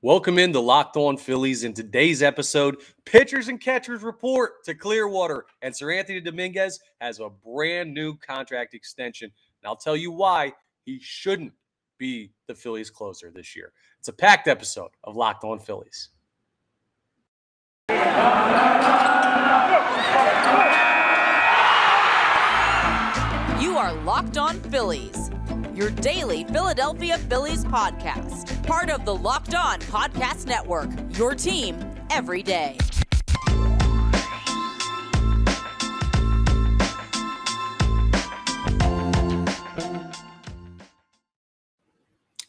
Welcome into Locked On Phillies. In today's episode, pitchers and catchers report to Clearwater, and Seranthony Dominguez has a brand new contract extension. And I'll tell you why he shouldn't be the Phillies closer this year. It's a packed episode of Locked On Phillies. You are Locked On Phillies, your daily Philadelphia Phillies podcast. Part of the Locked On Podcast Network, your team every day.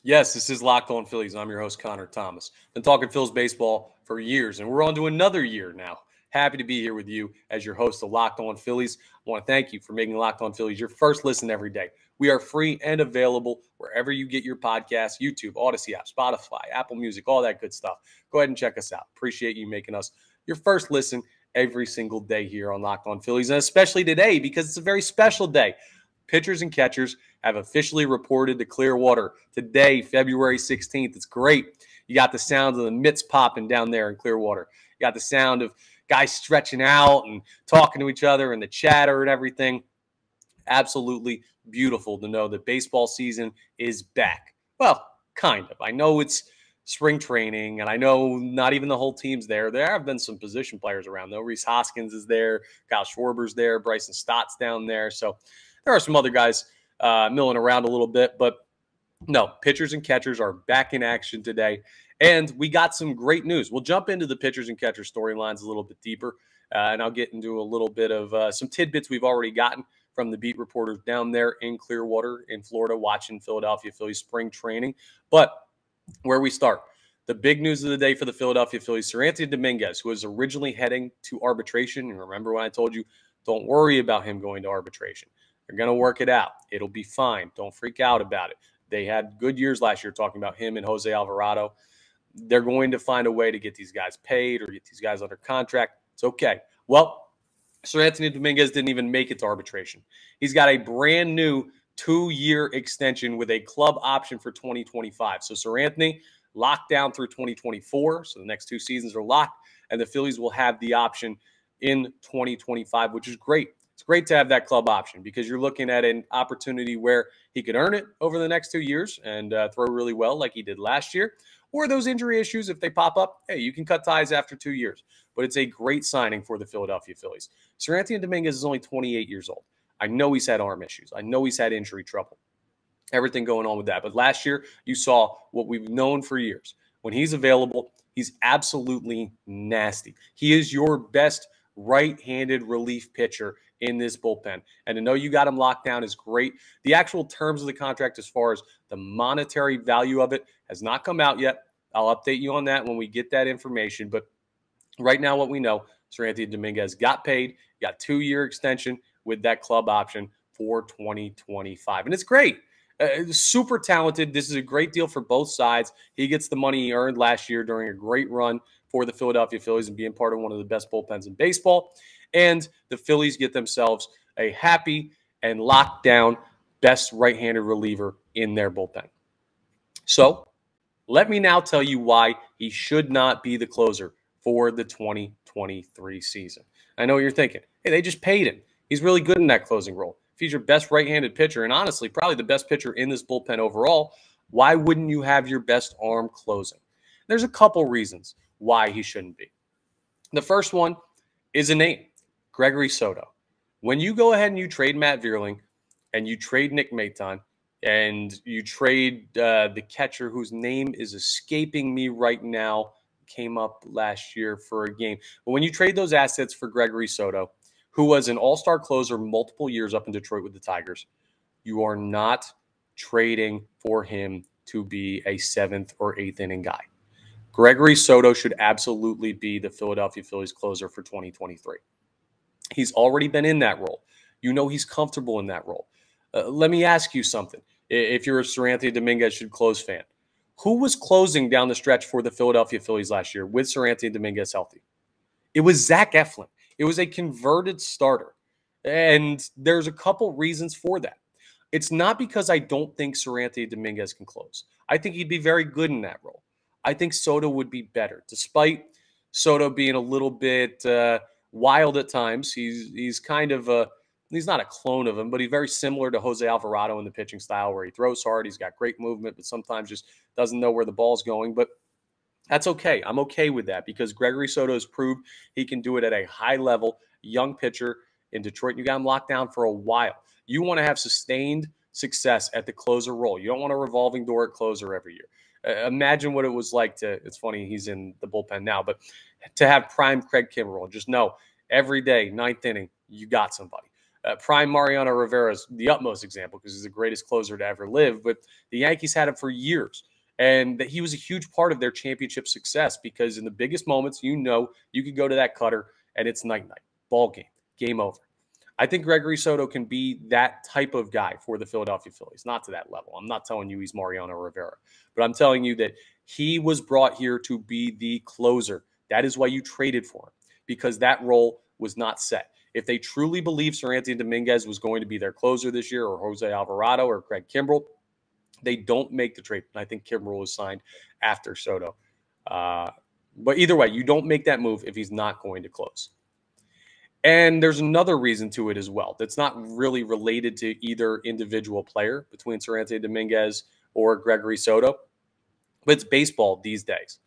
Yes, this is Locked On Phillies. I'm your host, Connor Thomas. Been talking Phillies baseball for years, and we're on to another year now. Happy to be here with you as your host of Locked On Phillies. I want to thank you for making Locked On Phillies your first listen every day. We are free and available wherever you get your podcasts, YouTube, Odyssey app, Spotify, Apple Music, all that good stuff. Go ahead and check us out. Appreciate you making us your first listen every single day here on Locked On Phillies, and especially today because it's a very special day. Pitchers and catchers have officially reported to Clearwater today, February 16th. It's great. You got the sound of the mitts popping down there in Clearwater. You got the sound of guys stretching out and talking to each other and the chatter and everything. Absolutely beautiful to know that baseball season is back. Well, kind of. I know it's spring training, and I know not even the whole team's there. There have been some position players around, though. Rhys Hoskins is there. Kyle Schwarber's there. Bryson Stott's down there. So there are some other guys milling around a little bit. But no, pitchers and catchers are back in action today. And we got some great news. We'll jump into the pitchers and catchers storylines a little bit deeper, and I'll get into a little bit of some tidbits we've already gotten from the beat reporters down there in Clearwater in Florida watching Philadelphia Phillies spring training. But where we start, the big news of the day for the Philadelphia Phillies, Seranthony Dominguez, who was originally heading to arbitration. And remember when I told you, don't worry about him going to arbitration. They're going to work it out. It'll be fine. Don't freak out about it. They had good years last year talking about him and Jose Alvarado. They're going to find a way to get these guys paid or get these guys under contract. It's okay. Well, Seranthony Dominguez didn't even make it to arbitration. He's got a brand new 2-year extension with a club option for 2025. So Seranthony locked down through 2024. So the next 2 seasons are locked, and the Phillies will have the option in 2025, which is great. It's great to have that club option because you're looking at an opportunity where he could earn it over the next 2 years and throw really well like he did last year. Or those injury issues, if they pop up, hey, you can cut ties after 2 years. But it's a great signing for the Philadelphia Phillies. Seranthony Dominguez is only 28 years old. I know he's had arm issues. I know he's had injury trouble. Everything going on with that. But last year, you saw what we've known for years. When he's available, he's absolutely nasty. He is your best right-handed relief pitcher in this bullpen. And to know you got him locked down is great. The actual terms of the contract as far as the monetary value of it has not come out yet. I'll update you on that when we get that information. But right now what we know, Seranthony Dominguez got paid, got 2-year extension with that club option for 2025. And it's great. Super talented. This is a great deal for both sides. He gets the money he earned last year during a great run for the Philadelphia Phillies and being part of one of the best bullpens in baseball. And the Phillies get themselves a happy and locked down best right-handed reliever in their bullpen. So let me now tell you why he should not be the closer for the 2023 season. I know what you're thinking. Hey, they just paid him. He's really good in that closing role. If he's your best right-handed pitcher, and honestly, probably the best pitcher in this bullpen overall, why wouldn't you have your best arm closing? There's a couple reasons why he shouldn't be. The first one is a name, Gregory Soto. When you go ahead and you trade Matt Vierling and you trade Nick Maton and you trade the catcher whose name is escaping me right now, came up last year for a game. But when you trade those assets for Gregory Soto, who was an all-star closer multiple years up in Detroit with the Tigers, you are not trading for him to be a 7th or 8th inning guy. Gregory Soto should absolutely be the Philadelphia Phillies closer for 2023. He's already been in that role. You know he's comfortable in that role. Let me ask you something. If you're a Seranthony Dominguez should close fan, who was closing down the stretch for the Philadelphia Phillies last year with Seranthony Dominguez healthy? It was Zach Eflin. It was a converted starter. And there's a couple reasons for that. It's not because I don't think Seranthony Dominguez can close. I think he'd be very good in that role. I think Soto would be better. Despite Soto being a little bit wild at times, he's kind of he's not a clone of him, but he's very similar to Jose Alvarado in the pitching style where he throws hard, he's got great movement, but sometimes just doesn't know where the ball's going. But that's okay. I'm okay with that because Gregory Soto has proved he can do it at a high level, young pitcher in Detroit. You got him locked down for a while. You want to have sustained success at the closer role. You don't want a revolving door at closer every year. Imagine what it was like it's funny he's in the bullpen now, but to have prime Craig Kimbrell, just know every day, ninth inning, you got somebody. Prime Mariano Rivera is the utmost example because he's the greatest closer to ever live, but the Yankees had him for years. And that he was a huge part of their championship success because in the biggest moments, you could go to that cutter and it's night-night, ball game, game over. I think Gregory Soto can be that type of guy for the Philadelphia Phillies. Not to that level. I'm not telling you he's Mariano Rivera, but I'm telling you that he was brought here to be the closer. That is why you traded for him, because that role was not set. If they truly believed Seranthony Dominguez was going to be their closer this year, or Jose Alvarado or Craig Kimbrell, they don't make the trade. I think Kimbrell was signed after Soto. But either way, you don't make that move if he's not going to close. And there's another reason to it as well that's not really related to either individual player between Seranthony Dominguez or Gregory Soto, but it's baseball these days.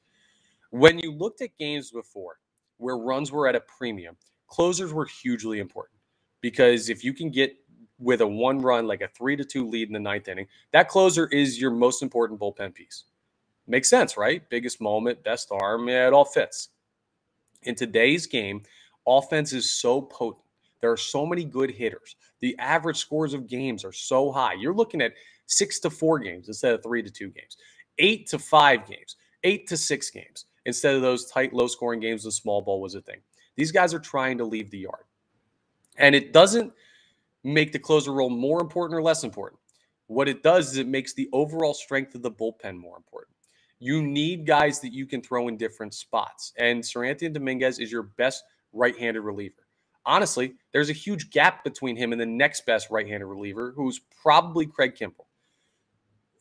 When you looked at games before where runs were at a premium, closers were hugely important because if you can get with a one run, like a 3-2 lead in the ninth inning, that closer is your most important bullpen piece. Makes sense, right? Biggest moment, best arm, yeah, it all fits. In today's game, offense is so potent. There are so many good hitters. The average scores of games are so high. You're looking at 6-4 games instead of 3-2 games, 8-5 games, 8-6 games instead of those tight, low-scoring games when small ball was a thing. These guys are trying to leave the yard. And it doesn't make the closer role more important or less important. What it does is it makes the overall strength of the bullpen more important. You need guys that you can throw in different spots. And Seranthony Dominguez is your best right-handed reliever. Honestly, there's a huge gap between him and the next best right-handed reliever, who's probably Craig Kimbrell.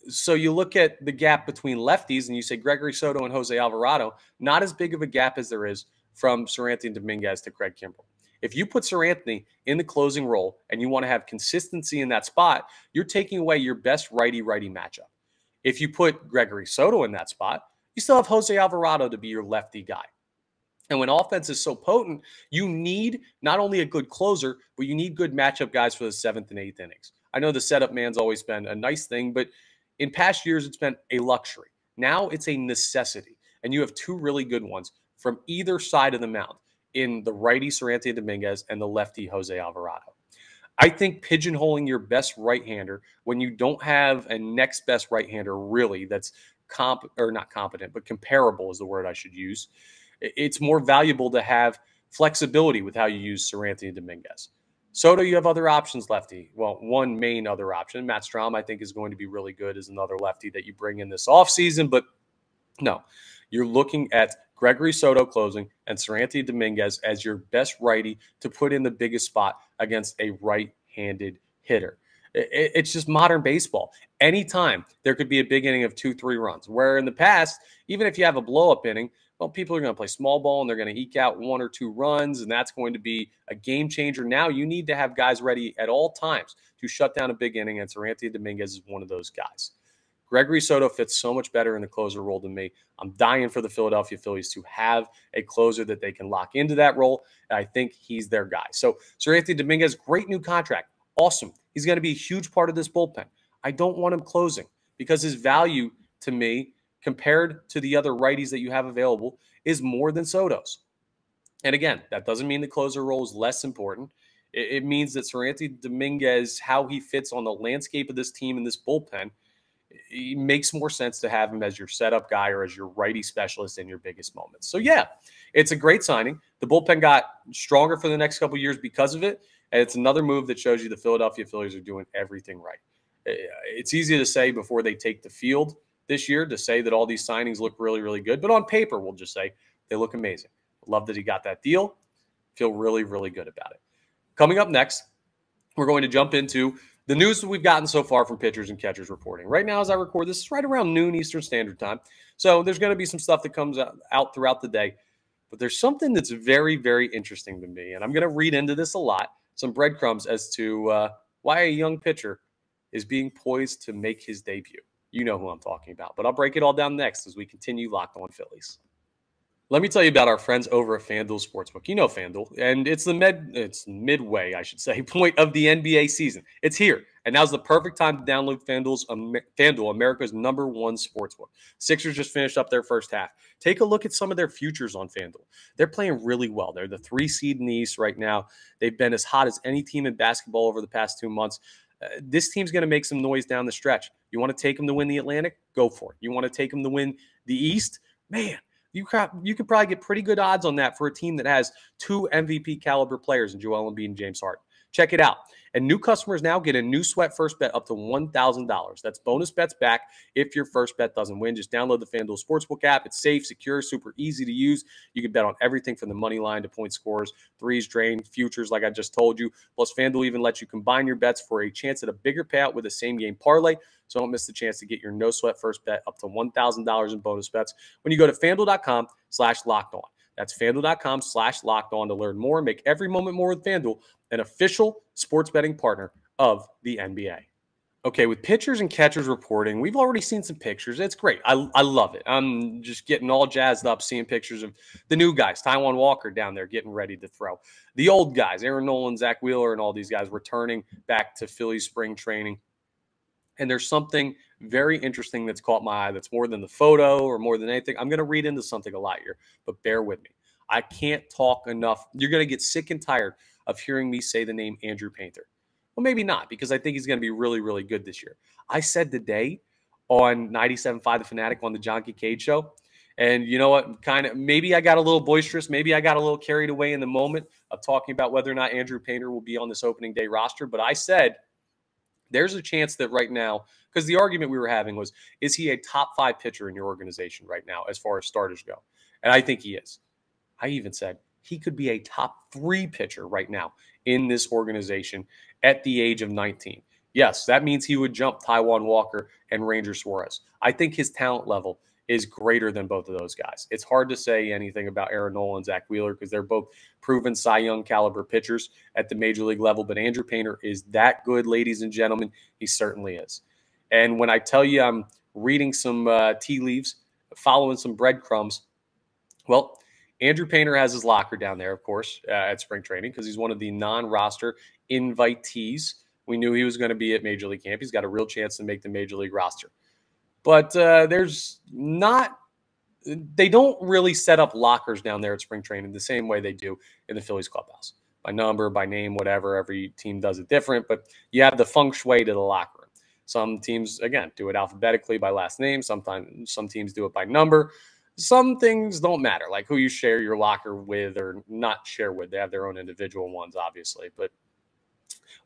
So you look at the gap between lefties and you say Gregory Soto and Jose Alvarado, not as big of a gap as there is from Seranthony Dominguez to Craig Kimbrell. If you put Seranthony in the closing role and you want to have consistency in that spot, you're taking away your best righty-righty matchup. If you put Gregory Soto in that spot, you still have Jose Alvarado to be your lefty guy. And when offense is so potent, you need not only a good closer, but you need good matchup guys for the 7th and 8th innings. I know the setup man's always been a nice thing, but in past years, it's been a luxury. Now it's a necessity. And you have two really good ones from either side of the mound in the righty Seranthony Dominguez and the lefty Jose Alvarado. I think pigeonholing your best right-hander when you don't have a next best right-hander really that's not competent, but comparable is the word I should use. It's more valuable to have flexibility with how you use Seranthony Dominguez. Soto, you have other options lefty. Well, one main other option. Matt Strahm, I think, is going to be really good as another lefty that you bring in this offseason. But no, you're looking at Gregory Soto closing and Seranthony Dominguez as your best righty to put in the biggest spot against a right-handed hitter. It's just modern baseball. Anytime there could be a big inning of 2-3 runs, where in the past, even if you have a blow-up inning, well, people are going to play small ball and they're going to eke out 1 or 2 runs, and that's going to be a game changer. Now you need to have guys ready at all times to shut down a big inning, and Seranthony Dominguez is one of those guys. Gregory Soto fits so much better in the closer role than me. I'm dying for the Philadelphia Phillies to have a closer that they can lock into that role, and I think he's their guy. So Seranthony Dominguez, great new contract. Awesome. He's going to be a huge part of this bullpen. I don't want him closing because his value to me compared to the other righties that you have available is more than Soto's. And again, that doesn't mean the closer role is less important. It means that Seranthony Dominguez, how he fits on the landscape of this team and this bullpen, it makes more sense to have him as your setup guy or as your righty specialist in your biggest moments. So yeah, it's a great signing. The bullpen got stronger for the next couple of years because of it. And it's another move that shows you the Philadelphia Phillies are doing everything right. It's easy to say before they take the field this year to say that all these signings look really, really good. But on paper, we'll just say they look amazing. Love that he got that deal. Feel really, really good about it. Coming up next, we're going to jump into the news that we've gotten so far from pitchers and catchers reporting. Right now, as I record, this is right around noon Eastern Standard Time. So there's going to be some stuff that comes out throughout the day. But there's something that's very, very interesting to me, and I'm going to read into this a lot, some breadcrumbs as to why a young pitcher is being poised to make his debut. You know who I'm talking about, but I'll break it all down next as we continue Locked On Phillies. Let me tell you about our friends over at FanDuel Sportsbook. You know FanDuel, and it's midway, I should say, point of the NBA season. It's here, and now's the perfect time to download FanDuel, America's #1 sportsbook. Sixers just finished up their first half. Take a look at some of their futures on FanDuel. They're playing really well. They're the 3 seed in the East right now. They've been as hot as any team in basketball over the past 2 months. This team's going to make some noise down the stretch. You want to take them to win the Atlantic? Go for it. You want to take them to win the East? Man, you could probably get pretty good odds on that for a team that has 2 MVP caliber players in Joel Embiid and James Harden. Check it out. And new customers now get a new sweat first bet up to $1,000. That's bonus bets back if your first bet doesn't win. Just download the FanDuel Sportsbook app. It's safe, secure, super easy to use. You can bet on everything from the money line to point scores, threes, drain, futures, like I just told you. Plus, FanDuel even lets you combine your bets for a chance at a bigger payout with a same-game parlay. So don't miss the chance to get your no-sweat first bet up to $1,000 in bonus bets when you go to FanDuel.com/lockedon. That's FanDuel.com/lockedon to learn more and make every moment more with FanDuel, an official sports betting partner of the NBA. Okay, with pitchers and catchers reporting, we've already seen some pictures. It's great. I love it. I'm just getting all jazzed up seeing pictures of the new guys, Taijuan Walker down there getting ready to throw. The old guys, Aaron Nola, Zack Wheeler, and all these guys returning back to Phillies spring training. And there's something very interesting that's caught my eye that's more than the photo or more than anything. I'm going to read into something a lot here, but bear with me. I can't talk enough. You're going to get sick and tired of hearing me say the name Andrew Painter. Well, maybe not, because I think he's going to be really, really good this year. I said today on 97.5 The Fanatic on the John Kincaid Show, and you know what? Maybe I got a little boisterous. Maybe I got a little carried away in the moment of talking about whether or not Andrew Painter will be on this opening day roster. But I said there's a chance that right now, because the argument we were having was, is he a top 5 pitcher in your organization right now as far as starters go? And I think he is. I even said he could be a top 3 pitcher right now in this organization at the age of 19. Yes, that means he would jump Taijuan Walker and Ranger Suarez. I think his talent level is greater than both of those guys. It's hard to say anything about Aaron Nola and Zack Wheeler because they're both proven Cy Young caliber pitchers at the major league level. But Andrew Painter is that good, ladies and gentlemen. He certainly is. And when I tell you I'm reading some tea leaves, following some breadcrumbs, well, Andrew Painter has his locker down there, of course, at spring training because he's one of the non-roster invitees. We knew he was going to be at Major League Camp. He's got a real chance to make the Major League roster. But there's not – they don't really set up lockers down there at spring training the same way they do in the Phillies clubhouse. By number, by name, whatever. Every team does it different. But you have the feng shui to the locker room. Some teams, again, do it alphabetically by last name. Sometimes some teams do it by number. Some things don't matter, like who you share your locker with or not share with. They have their own individual ones, obviously. But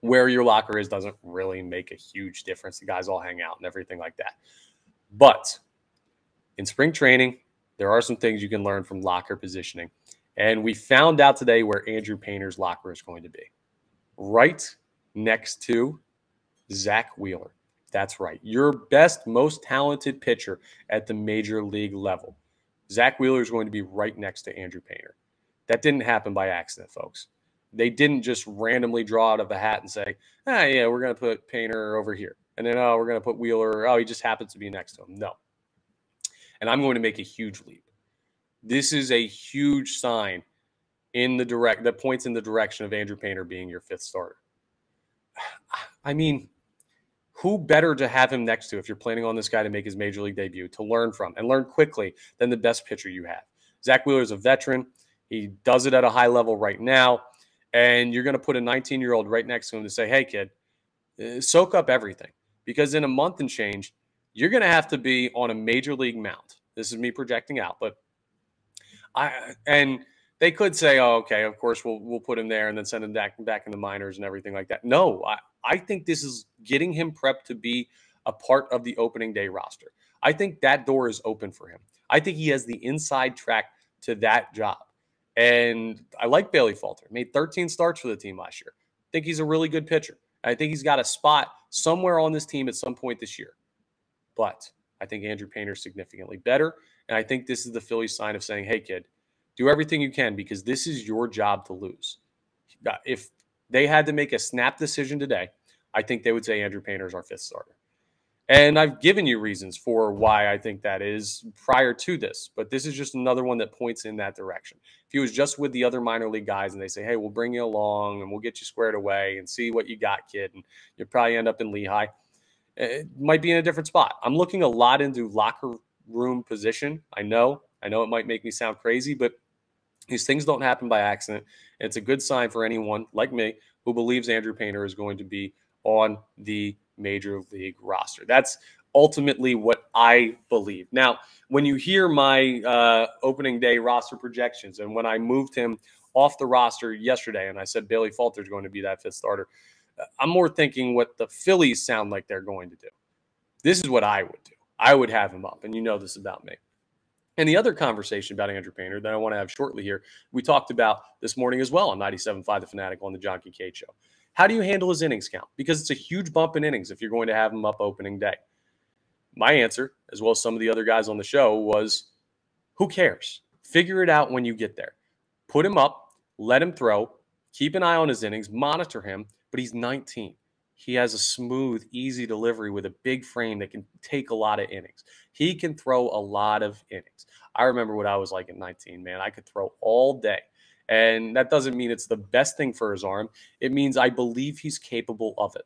where your locker is doesn't really make a huge difference. The guys all hang out and everything like that. But in spring training, there are some things you can learn from locker positioning. And we found out today where Andrew Painter's locker is going to be. Right next to Zack Wheeler. That's right. Your best, most talented pitcher at the major league level. Zack Wheeler is going to be right next to Andrew Painter. That didn't happen by accident, folks. They didn't just randomly draw out of a hat and say, yeah, we're going to put Painter over here. And then, we're going to put Wheeler. He just happens to be next to him. No. And I'm going to make a huge leap. This is a huge sign that points in the direction of Andrew Painter being your 5th starter. I mean, who better to have him next to if you're planning on this guy to make his major league debut, to learn from and learn quickly than the best pitcher you have? Zack Wheeler is a veteran. He does it at a high level right now. And you're going to put a 19-year-old right next to him to say, hey, kid, soak up everything. Because in a month and change, you're going to have to be on a major league mound. This is me projecting out. But they could say, oh, okay, of course, we'll put him there and then send him back in the minors and everything like that. No, I think this is getting him prepped to be a part of the opening day roster. I think that door is open for him. I think he has the inside track to that job. And I like Bailey Falter. Made 13 starts for the team last year. I think he's a really good pitcher. I think he's got a spot somewhere on this team at some point this year. But I think Andrew Painter's significantly better. And I think this is the Phillies sign of saying, hey, kid, do everything you can because this is your job to lose. If they had to make a snap decision today, I think they would say Andrew Painter is our fifth starter. And I've given you reasons for why I think that is prior to this, but this is just another one that points in that direction. If he was just with the other minor league guys and they say, hey, we'll bring you along and we'll get you squared away and see what you got, kid, and you'll probably end up in Lehigh, it might be in a different spot. I'm looking a lot into locker room position. I know it might make me sound crazy, but these things don't happen by accident. And it's a good sign for anyone like me who believes Andrew Painter is going to be on the major league roster. That's ultimately what I believe. Now, when you hear my opening day roster projections and when I moved him off the roster yesterday and I said Bailey Falter is going to be that fifth starter, I'm more thinking what the Phillies sound like they're going to do. This is what I would do. I would have him up, and you know this about me. And the other conversation about Andrew Painter that I want to have shortly here, we talked about this morning as well on 97.5 The Fanatic on the John Kincaid Show. How do you handle his innings count? Because it's a huge bump in innings if you're going to have him up opening day. My answer, as well as some of the other guys on the show, was who cares? Figure it out when you get there. Put him up, let him throw, keep an eye on his innings, monitor him, but he's 19. He has a smooth, easy delivery with a big frame that can take a lot of innings. He can throw a lot of innings. I remember what I was like at 19, man. I could throw all day. And that doesn't mean it's the best thing for his arm. It means I believe he's capable of it.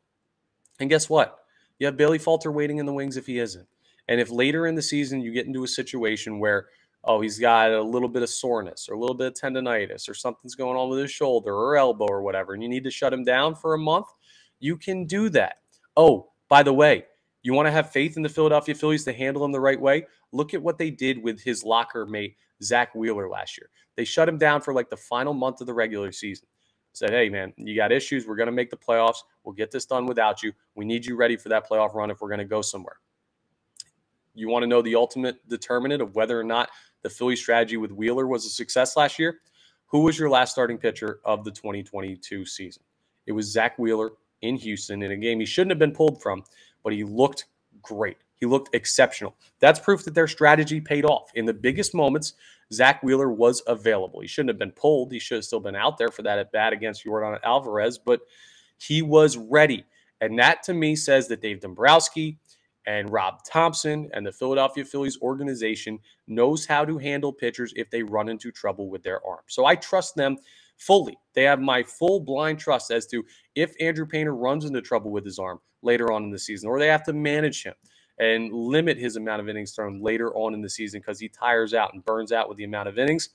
And guess what? You have Bailey Falter waiting in the wings if he isn't. And if later in the season you get into a situation where, oh, he's got a little bit of soreness or a little bit of tendonitis or something's going on with his shoulder or elbow or whatever, and you need to shut him down for a month, you can do that. Oh, by the way, you want to have faith in the Philadelphia Phillies to handle him the right way? Look at what they did with his locker mate, Zack Wheeler, last year. They shut him down for like the final month of the regular season. Said, hey, man, you got issues. We're going to make the playoffs. We'll get this done without you. We need you ready for that playoff run if we're going to go somewhere. You want to know the ultimate determinant of whether or not the Phillies strategy with Wheeler was a success last year? Who was your last starting pitcher of the 2022 season? It was Zack Wheeler in Houston in a game he shouldn't have been pulled from, but he looked great. He looked exceptional. That's proof that their strategy paid off. In the biggest moments, Zack Wheeler was available. He shouldn't have been pulled. He should have still been out there for that at-bat against Yordan Alvarez, but he was ready. And that, to me, says that Dave Dombrowski and Rob Thompson and the Philadelphia Phillies organization knows how to handle pitchers if they run into trouble with their arm. So I trust them fully. They have my full blind trust as to if Andrew Painter runs into trouble with his arm later on in the season, or they have to manage him and limit his amount of innings thrown later on in the season because he tires out and burns out with the amount of innings.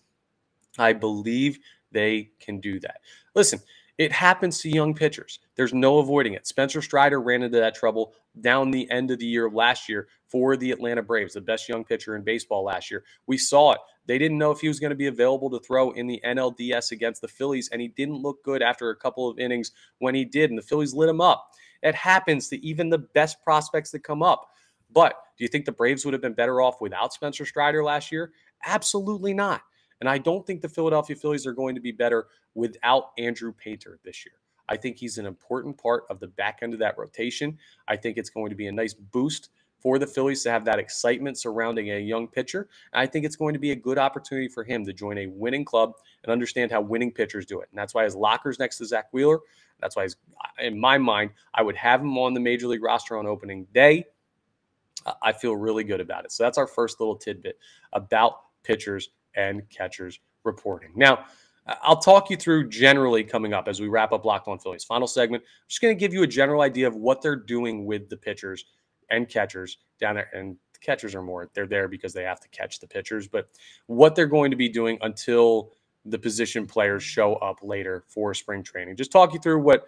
I believe they can do that. Listen, it happens to young pitchers. There's no avoiding it. Spencer Strider ran into that trouble down the end of the year last year for the Atlanta Braves, the best young pitcher in baseball last year. We saw it. They didn't know if he was going to be available to throw in the NLDS against the Phillies, and he didn't look good after a couple of innings when he did, and the Phillies lit him up. It happens to even the best prospects that come up. But do you think the Braves would have been better off without Spencer Strider last year? Absolutely not. And I don't think the Philadelphia Phillies are going to be better without Andrew Painter this year. I think he's an important part of the back end of that rotation. I think it's going to be a nice boost for the Phillies to have that excitement surrounding a young pitcher. And I think it's going to be a good opportunity for him to join a winning club and understand how winning pitchers do it. And that's why his locker's next to Zack Wheeler. That's why, in my mind, I would have him on the Major League roster on opening day. I feel really good about it. So that's our first little tidbit about pitchers and catchers reporting. Now, I'll talk you through generally coming up as we wrap up Locked On Phillies. Final segment. I'm just going to give you a general idea of what they're doing with the pitchers and catchers down there. And the catchers are more, they're there because they have to catch the pitchers, but what they're going to be doing until the position players show up later for spring training. Just talk you through what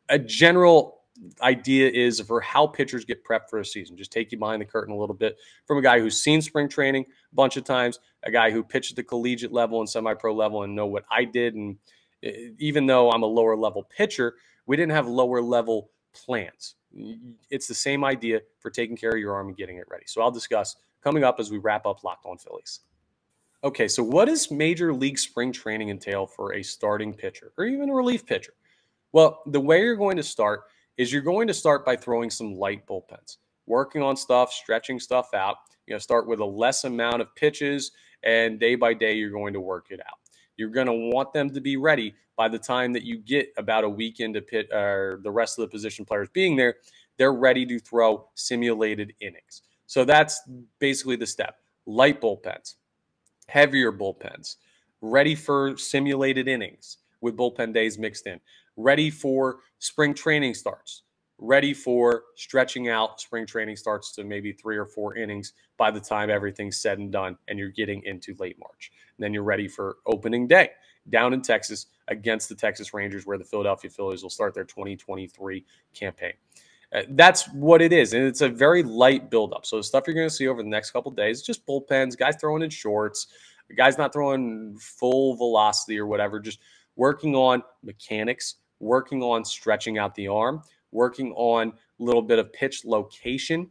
a general idea is for how pitchers get prepped for a season. Just take you behind the curtain a little bit from a guy who's seen spring training a bunch of times, a guy who pitched at the collegiate level and semi-pro level and know what I did. And even though I'm a lower level pitcher, we didn't have lower level plans. It's the same idea for taking care of your arm and getting it ready. So I'll discuss coming up as we wrap up Locked On Phillies. Okay, so what does Major League spring training entail for a starting pitcher or even a relief pitcher? Well, the way you're going to start is you're going to start by throwing some light bullpens. working on stuff, stretching stuff out. Start with a less amount of pitches, and day by day, you're going to work it out. You're going to want them to be ready by the time that you get about a week into the rest of the position players being there. They're ready to throw simulated innings. So that's basically the step. Light bullpens, heavier bullpens, ready for simulated innings with bullpen days mixed in, ready for spring training starts, ready for stretching out spring training starts to maybe 3 or 4 innings by the time everything's said and done and you're getting into late March. And then you're ready for opening day down in Texas against the Texas Rangers, where the Philadelphia Phillies will start their 2023 campaign. That's what it is. And it's a very light buildup. So the stuff you're going to see over the next couple of days, just bullpens, guys throwing in shorts, guys not throwing full velocity or whatever, just working on mechanics, working on stretching out the arm, working on a little bit of pitch location.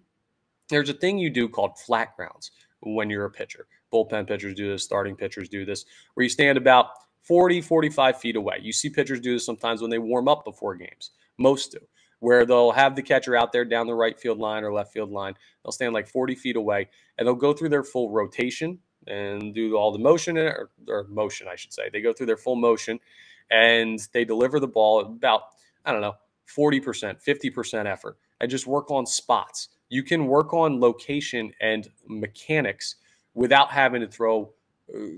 There's a thing you do called flat grounds when you're a pitcher. Bullpen pitchers do this, starting pitchers do this, where you stand about 40, 45 feet away. You see pitchers do this sometimes when they warm up before games. Most do, where they'll have the catcher out there down the right field line or left field line. They'll stand like 40 feet away, and they'll go through their full rotation and do all the motion, or motion, I should say. They go through their full motion, and they deliver the ball at about, 40%, 50% effort, and just work on spots. You can work on location and mechanics without having to throw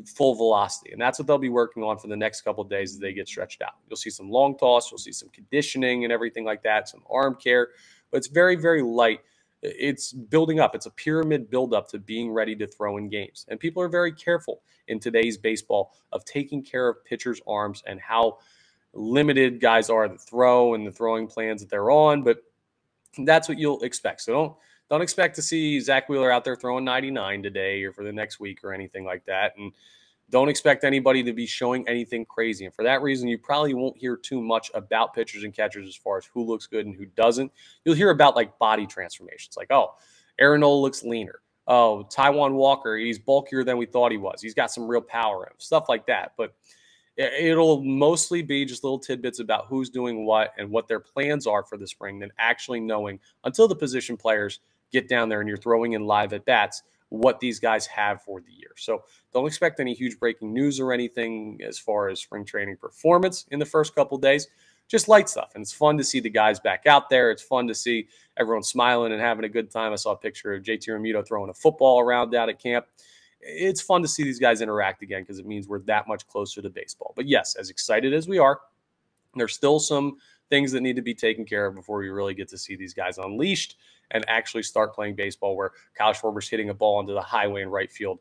full velocity. And that's what they'll be working on for the next couple of days as they get stretched out. You'll see some long toss, you'll see some conditioning and everything like that, some arm care, but it's very, very light. It's building up. It's a pyramid buildup to being ready to throw in games. And people are very careful in today's baseball of taking care of pitchers' arms and how limited guys are to throw and the throwing plans that they're on. But that's what you'll expect. So don't expect to see Zack Wheeler out there throwing 99 today or for the next week or anything like that. And don't expect anybody to be showing anything crazy. And for that reason, you probably won't hear too much about pitchers and catchers as far as who looks good and who doesn't. You'll hear about like body transformations, like, oh, Aaron Nola looks leaner. Oh, Taijuan Walker, he's bulkier than we thought he was. He's got some real power in him, stuff like that. But it'll mostly be just little tidbits about who's doing what and what their plans are for the spring than actually knowing, until the position players get down there and you're throwing in live at bats, what these guys have for the year. So don't expect any huge breaking news or anything as far as spring training performance in the first couple days. Just light stuff. And it's fun to see the guys back out there. It's fun to see everyone smiling and having a good time. I saw a picture of JT Realmuto throwing a football around down at camp. It's fun to see these guys interact again because it means we're that much closer to baseball. But yes, as excited as we are, there's still some things that need to be taken care of before we really get to see these guys unleashed and actually start playing baseball, where Kyle Schwarber's hitting a ball into the highway in right field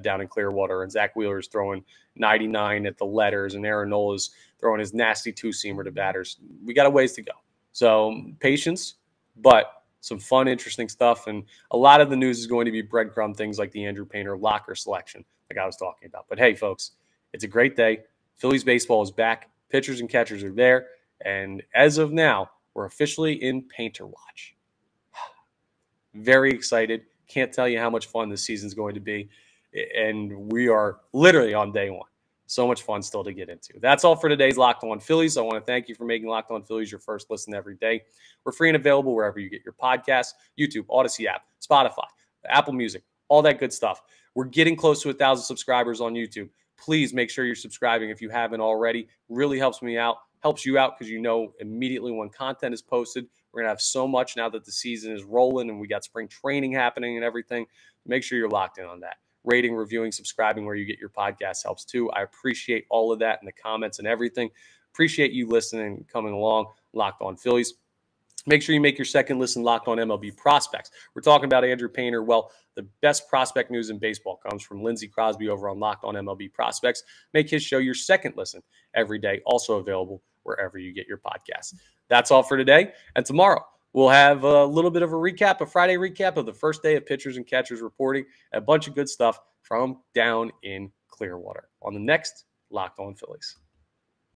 down in Clearwater, and Zack Wheeler's throwing 99 at the letters, and Aaron Nola's throwing his nasty two-seamer to batters. We got a ways to go. So patience, but some fun, interesting stuff. And a lot of the news is going to be breadcrumb things like the Andrew Painter locker selection, like I was talking about. But hey, folks, it's a great day. Phillies baseball is back. Pitchers and catchers are there. And as of now, we're officially in Painter watch. Very excited. Can't tell you how much fun this season's going to be. And we are literally on day one. So much fun still to get into. That's all for today's Locked On Phillies. I want to thank you for making Locked On Phillies your first listen every day. We're free and available wherever you get your podcasts: YouTube, Odyssey app, Spotify, Apple Music, all that good stuff. We're getting close to 1,000 subscribers on YouTube. Please make sure you're subscribing if you haven't already. Really helps me out, helps you out, because you know immediately when content is posted. We're going to have so much now that the season is rolling and we got spring training happening and everything. Make sure you're locked in on that. Rating, reviewing, subscribing where you get your podcasts helps too. I appreciate all of that in the comments and everything. Appreciate you listening and coming along. Locked On Phillies. Make sure you make your second listen Locked On MLB Prospects. We're talking about Andrew Painter. Well, the best prospect news in baseball comes from Lindsey Crosby over on Locked On MLB Prospects. Make his show your second listen every day. Also available wherever you get your podcasts. That's all for today. And tomorrow, we'll have a little bit of a recap, a Friday recap of the first day of pitchers and catchers reporting, a bunch of good stuff from down in Clearwater on the next Locked On Phillies.